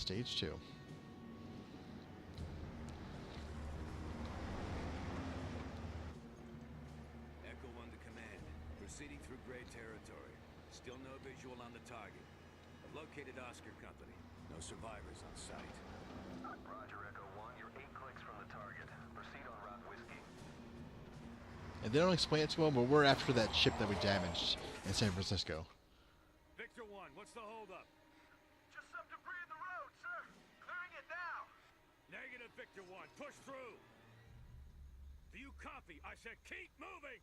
Stage 2. Echo 1 to command. Proceeding through gray territory. Still no visual on the target. I've located Oscar Company. No survivors on site. Roger, Echo 1. You're 8 clicks from the target. Proceed on Route Whiskey. And they don't explain it too well, but we're after that ship that we damaged in San Francisco. Victor 1, what's the holdup? Just some debris in the road, sir. Clearing it now. Negative, Victor 1. Push through. Do you copy? I said keep moving!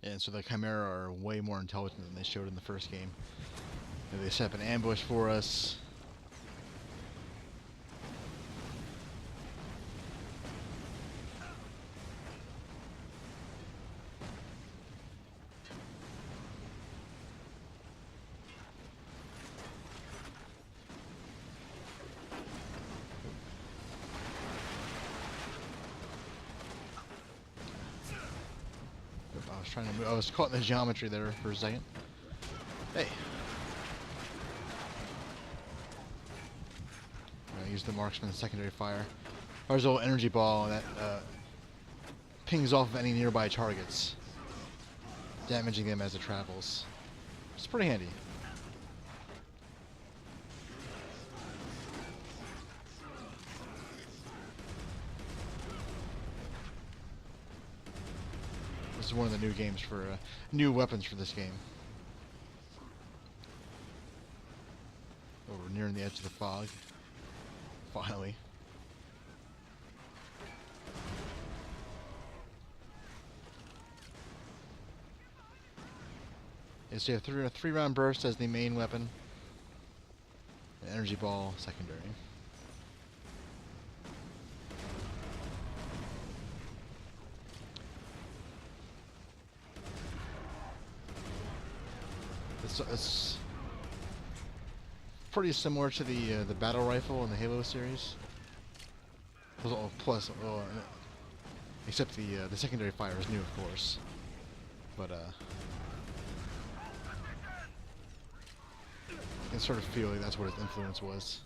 And so the Chimera are way more intelligent than they showed in the first game. They set up an ambush for us. I was caught in the geometry there for a second. Hey. I use the marksman secondary fire. There's a little energy ball that pings off of any nearby targets, damaging them as it travels. It's pretty handy. This is one of the new games for new weapons for this game. Oh, we're nearing the edge of the fog. Finally. Yes, you have a 3-round burst as the main weapon. An energy ball secondary. It's pretty similar to the battle rifle in the Halo series. Plus, except the secondary fire is new, of course. But I can sort of feel like that's what its influence was.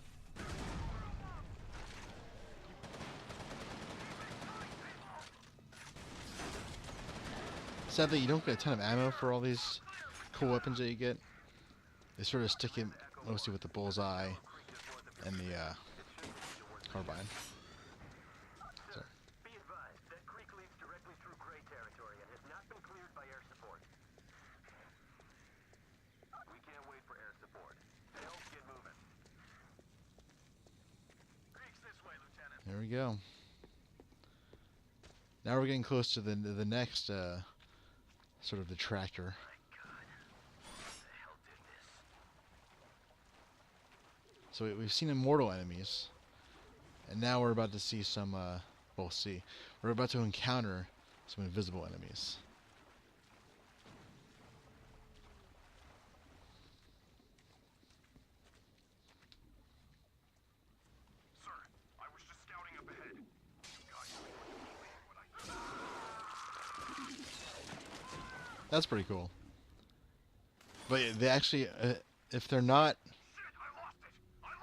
Sadly, you don't get a ton of ammo for all these cool weapons that you get. They sort of stick in mostly with the bullseye and the carbine. Sorry. Be advised, that creek leads directly through gray territory and has not been cleared by air support. We can't wait for air support. Sales, get moving. Creek's this way, Lieutenant. There we go. Now we're getting close to the next sort of detractor. So we've seen immortal enemies, and now we're about to see some, we're about to encounter some invisible enemies. Sir, I was just scouting up ahead. That's pretty cool. But they actually, if they're not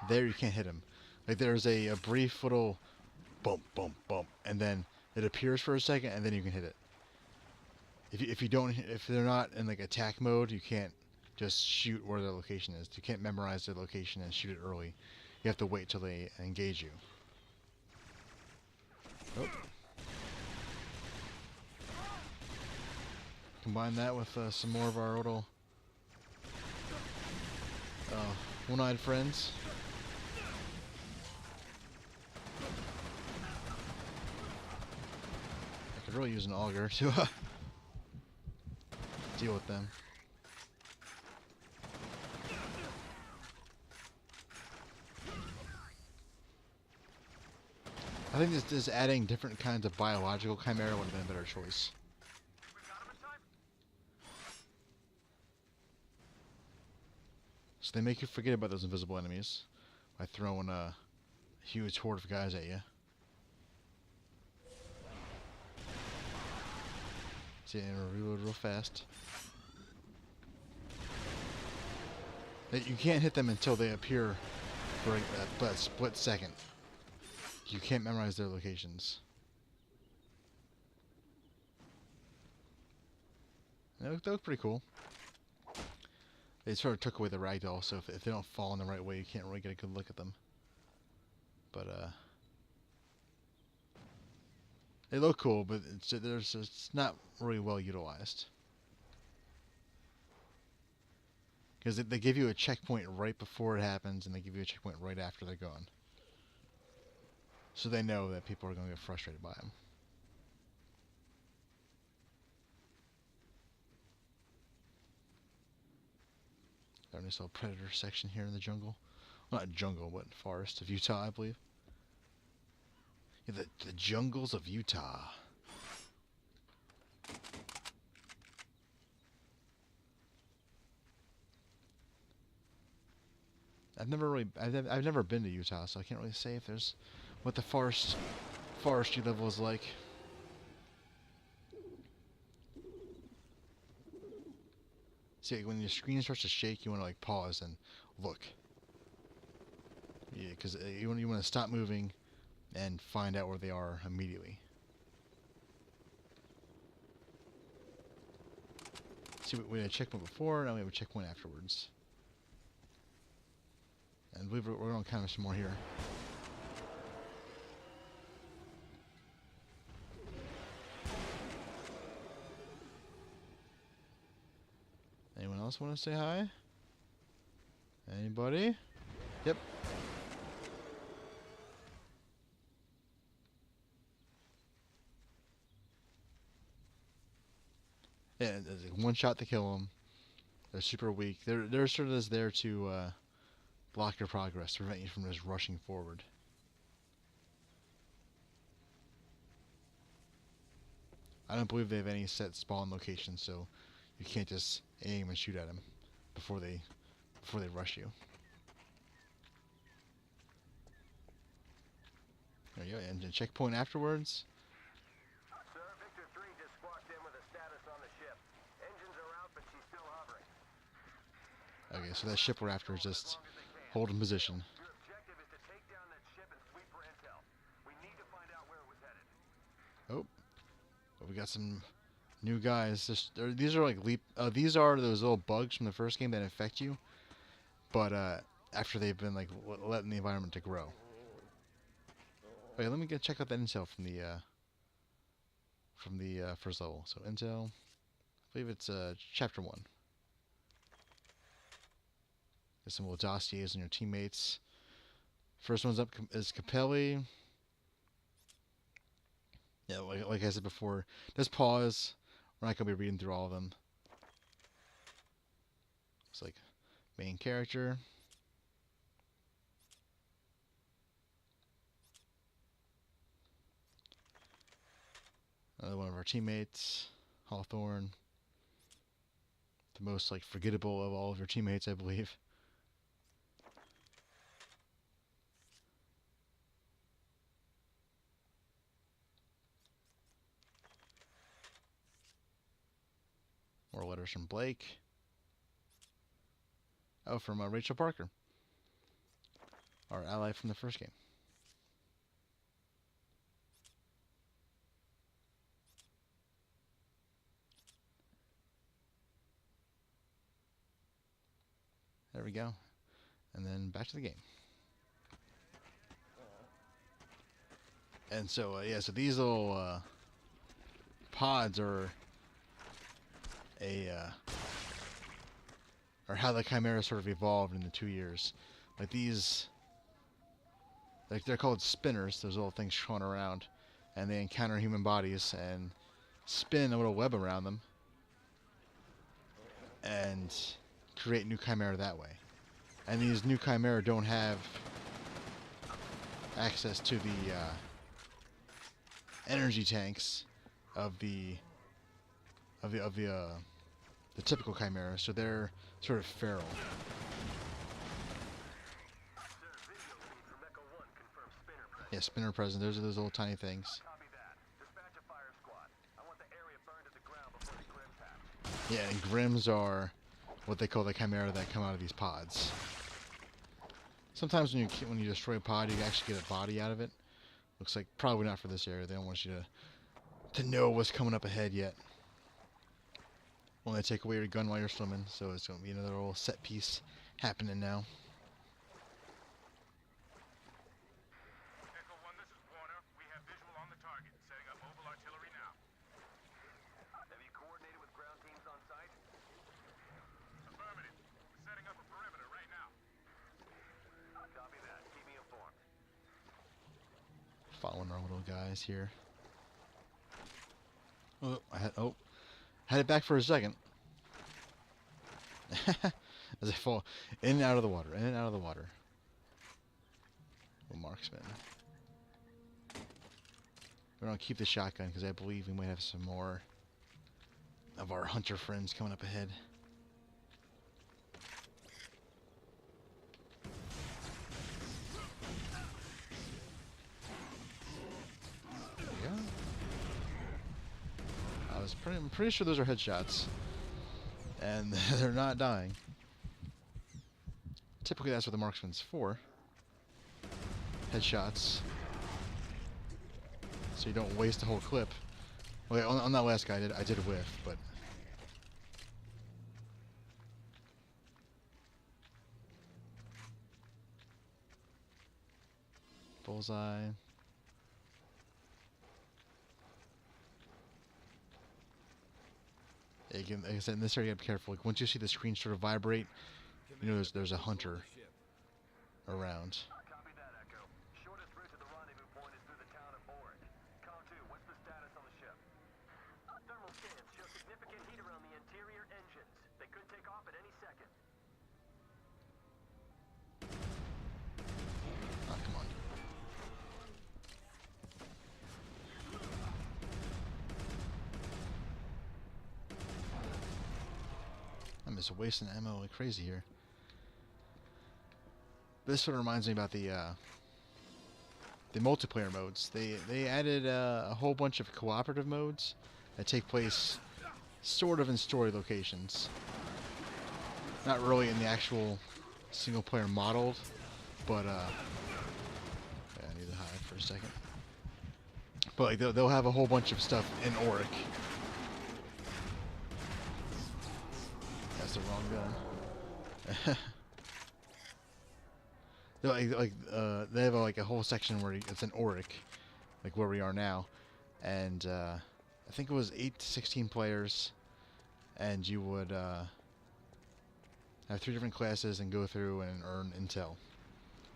there, you can't hit them. Like there's a brief little bump, bump, bump, and then it appears for a second, and then you can hit it. If they're not in like attack mode, you can't just shoot where their location is. You can't memorize their location and shoot it early. You have to wait till they engage you. Oh. Combine that with some more of our little one-eyed friends. I Could really use an auger to deal with them. I think this adding different kinds of biological chimera would have been a better choice. So they make you forget about those invisible enemies by throwing a huge horde of guys at you. See, and reload real fast. You can't hit them until they appear for that split second. You can't memorize their locations. They look pretty cool. They sort of took away the ragdoll, so if they don't fall in the right way, you can't really get a good look at them. But they look cool, but it's not really well utilized. Because they give you a checkpoint right before it happens, and they give you a checkpoint right after they're gone. So they know that people are going to get frustrated by them. Got a nice little predator section here in the jungle. Well, not jungle, but forest of Utah, I believe. Yeah, the jungles of Utah. I've never been to Utah, so I can't really say if there's what the forestry level is like. See, when your screen starts to shake, you want to like pause and look. Yeah, because you want to stop moving and find out where they are immediately. See, we had a checkpoint before, now we have a checkpoint afterwards. And I believe we're going to encounter some more here. Anyone else want to say hi? Anybody? Yep. Yeah, there's like one shot to kill them. They're super weak. They're sort of just there to block your progress, prevent you from just rushing forward. I don't believe they have any set spawn locations, so you can't just aim and shoot at them before they rush you. There you go, and a checkpoint afterwards. Sir, Victor 3 just squawked in with a status on the ship. Engines are out, but she's still hovering. Okay, so that ship we're after is just holding position. Your objective is to take down that ship and sweep for intel. We need to find out where it was headed. Oh, but we got some new guys. These are like these are those little bugs from the first game that infect you, but after they've been like letting the environment to grow. Wait, let me check out that intel from the first level. So intel, I believe it's chapter 1. Get some little dossiers on your teammates. First one's up is Capelli. Yeah, like I said before, just pause. We're not going to be reading through all of them. It's like main character. Another one of our teammates, Hawthorne. The most like forgettable of all of your teammates, I believe. More letters from Blake. Oh, from Rachel Parker, our ally from the first game. There we go. And then back to the game. And so, yeah, so these little pods are or how the Chimera sort of evolved in the 2 years. Like these, like they're called spinners, those little things crawling around, and they encounter human bodies, and spin a little web around them and create new chimera that way. And these new chimera don't have access to the energy tanks of the typical chimera, so they're sort of feral. Sir, video feed from Echo 1 confirms spinner presence. Yeah, spinner present. Those are those little tiny things. Copy that. Dispatch a fire squad. I want the area burned to the ground before the Grims hatch. Yeah, and Grims are what they call the chimera that come out of these pods. Sometimes when you destroy a pod, you actually get a body out of it. Looks like probably not for this area. They don't want you to know what's coming up ahead yet. Well, they take away your gun while you're swimming, so it's going to be another little set piece happening now. Echo 1, this is Warner. We have visual on the target. Setting up mobile artillery now. Have you coordinated with ground teams on site? Affirmative. We're setting up a perimeter right now. Copy that. Keep me informed. Following our little guys here. Oh, had it back for a second. As I fall in and out of the water, in and out of the water. Little marksman. We're gonna keep the shotgun because I believe we might have some more of our hunter friends coming up ahead. There we go. I'm pretty sure those are headshots, and they're not dying. Typically, that's what the marksman's for. Headshots, so you don't waste a whole clip. Okay, on that last guy, I did whiff, but bullseye. Yeah, like I said, in this area, you gotta be careful. Like once you see the screen sort of vibrate, you know there's a hunter around. Copy that, Echo. Shortest route to the rendezvous point is through the town of Oryx. Com 2, what's the status on the ship? Thermal scans show significant heat around the interior engines. They could take off at any second. Oh, come on. I'm just wasting ammo like crazy here. This sort of reminds me about the multiplayer modes. They added a whole bunch of cooperative modes that take place sort of in story locations. Not really in the actual single player modeled, but yeah, I need to hide for a second. But like, they'll have a whole bunch of stuff in Auric. That's the wrong gun. They have like a whole section where it's in Auric, like where we are now, and I think it was 8 to 16 players, and you would have 3 different classes and go through and earn intel.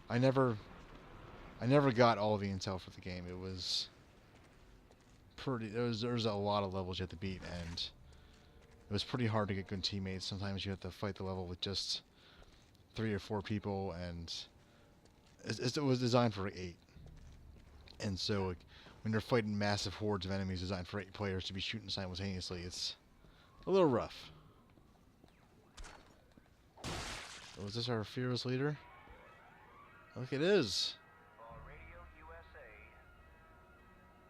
I never got all the intel for the game. It was pretty. There's a lot of levels you have to beat, and it was pretty hard to get good teammates. Sometimes you have to fight the level with just 3 or 4 people, and it was designed for 8. And so like, when you're fighting massive hordes of enemies designed for 8 players to be shooting simultaneously, it's a little rough. Was this our fearless leader? Look, it is. Radio USA.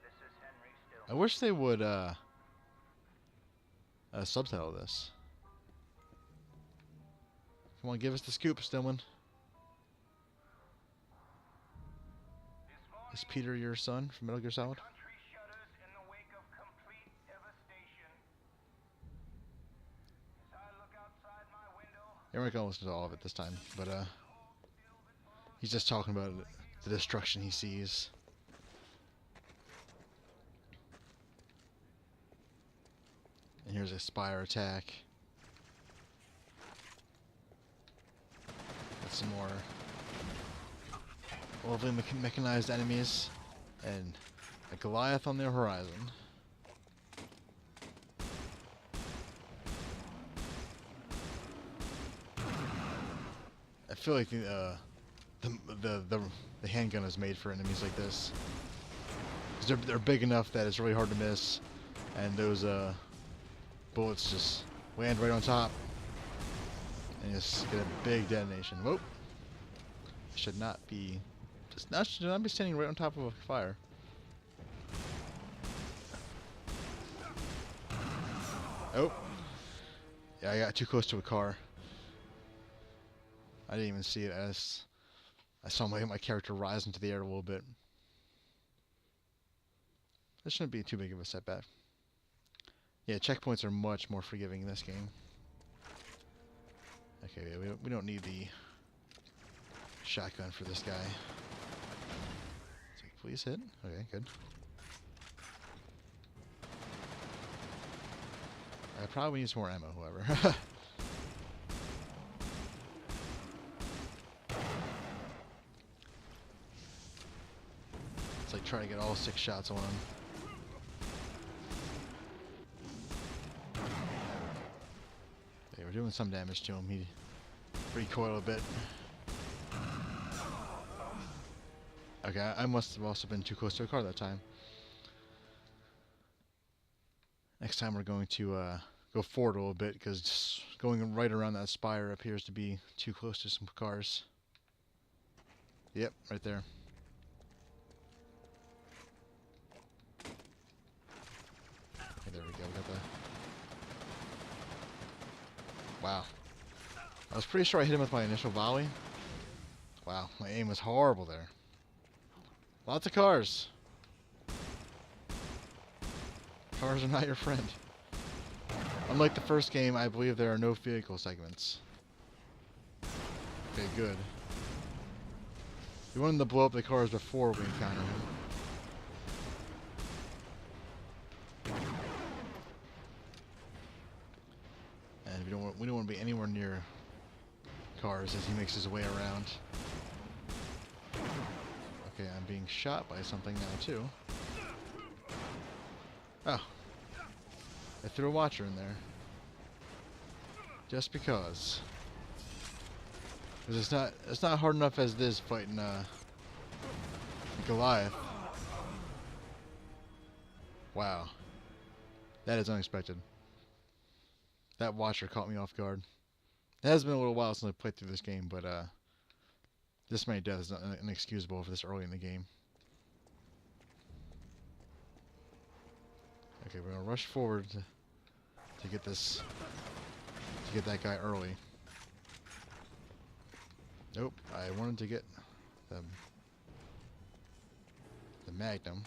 This is Henry I wish they would subtitle this. Come on, give us the scoop, Stillman. Is Peter your son from Metal Gear Solid? Country shudders in the wake of complete devastation. As I look outside my window, Yeah, we're not gonna listen to all of it this time, but he's just talking about the destruction he sees. And here's a Spire attack. Got some more lovely mechanized enemies, and a Goliath on the horizon. feel like the handgun is made for enemies like this. 'Cause they're big enough that it's really hard to miss, and those bullets just land right on top and just get a big detonation. Whoa! Should not be should not be standing right on top of a fire. Oh! Yeah, I got too close to a car. I didn't even see it as I saw my character rise into the air a little bit. This shouldn't be too big of a setback. Yeah, checkpoints are much more forgiving in this game. Okay, yeah, we don't need the shotgun for this guy. It's like, please hit. Okay, good. I probably need some more ammo, however. It's like trying to get all 6 shots on him. Okay, we're doing some damage to him. He recoiled a bit. Okay, I must have also been too close to a car that time. Next time we're going to go forward a little bit, because going right around that spire appears to be too close to some cars. Yep, right there. Okay, there we go. We got the... Wow. I was pretty sure I hit him with my initial volley. Wow, my aim was horrible there. Lots of cars. Cars are not your friend. Unlike the first game, I believe there are no vehicle segments. Okay, good. We wanted to blow up the cars before we encounter him. And we don't want to be anywhere near cars as he makes his way around. Okay, I'm being shot by something now too. Oh. I threw a watcher in there. Just because. Because it's not hard enough as it is fighting Goliath. Wow. That is unexpected. That watcher caught me off guard. It has been a little while since I played through this game, but this many deaths is not inexcusable for this early in the game. Okay, we're gonna rush forward to get this, to get that guy early. Nope, I wanted to get the Magnum.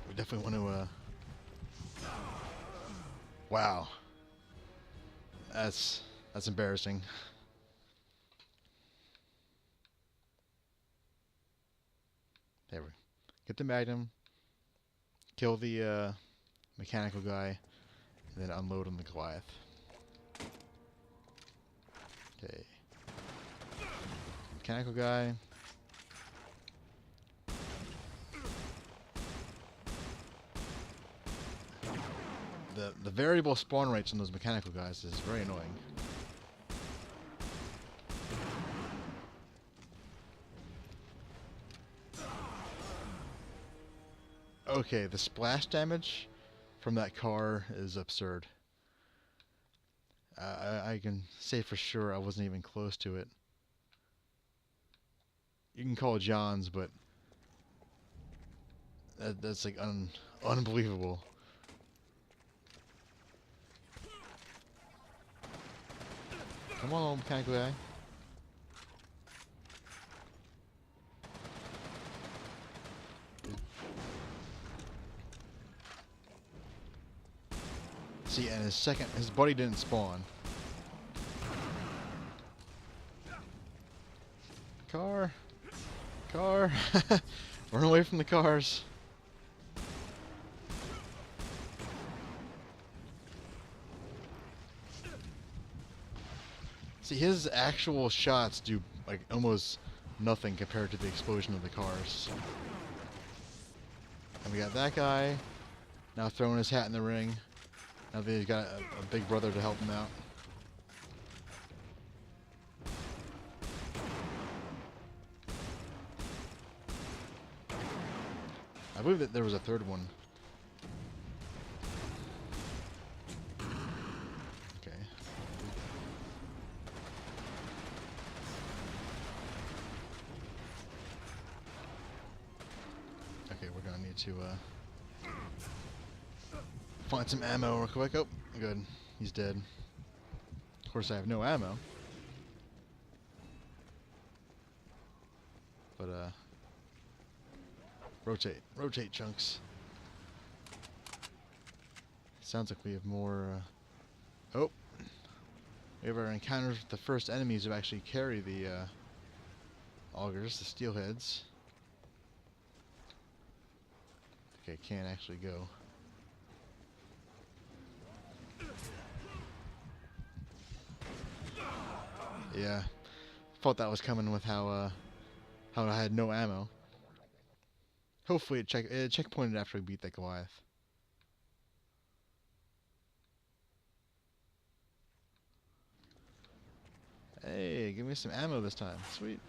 We definitely want to. Wow, that's embarrassing. There we go. Get the Magnum, kill the mechanical guy, and then unload on the Goliath. Okay. Mechanical guy. The variable spawn rates on those mechanical guys is very annoying. Okay, the splash damage from that car is absurd. I can say for sure I wasn't even close to it. You can call it John's, but that's like unbelievable. Come on, mechanical guy. See, and his buddy didn't spawn. Car. Run away from the cars. See, his actual shots do like almost nothing compared to the explosion of the cars. And we got that guy now throwing his hat in the ring. Now that he's got a big brother to help him out. I believe that there was a third one. Okay. Okay, we're gonna need to find some ammo real quick. Oh, good. He's dead. Of course, I have no ammo. But, rotate chunks. Sounds like we have more, oh! We have our encounters with the first enemies who actually carry the, augers, the steelheads. Okay, can't actually go. Yeah, thought that was coming with how I had no ammo. Hopefully it checkpointed after we beat that Goliath. Hey, give me some ammo this time. Sweet.